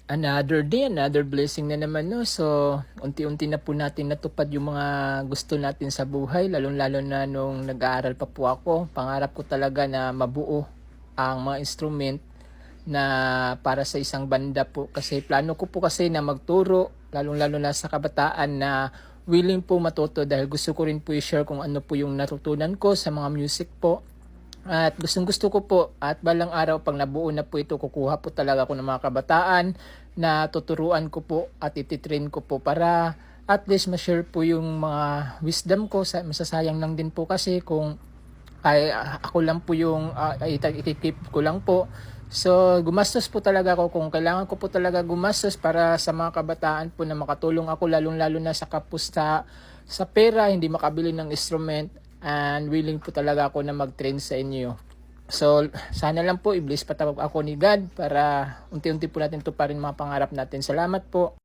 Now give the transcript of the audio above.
Another day, another blessing na naman, no? So, unti-unti na po natin natupad yung mga gusto natin sa buhay, lalong-lalo na nung nag-aaral pa po ako. Pangarap ko talaga na mabuo ang mga instrument na para sa isang banda po. Kasi plano ko po kasi na magturo, lalong-lalo na sa kabataan na willing po matuto dahil gusto ko rin po i-share kung ano po yung natutunan ko sa mga music po. At gustong gusto ko po at balang araw pag nabuo na po ito, kukuha po talaga ako ng mga kabataan na tuturuan ko po at ititrain ko po para at least ma-share po yung mga wisdom ko. Masasayang lang din po kasi kung ako lang po yung ikikip ko lang po. So gumastos po talaga ako kung kailangan ko po talaga gumastos para sa mga kabataan po na makatulong ako, lalong-lalo na sa kapusta sa pera, hindi makabili ng instrument, and willing po talaga ako na mag-train sa inyo. So, sana lang po i-bless patawag ako ni God para unti-unti po natin tuparin mga pangarap natin. Salamat po.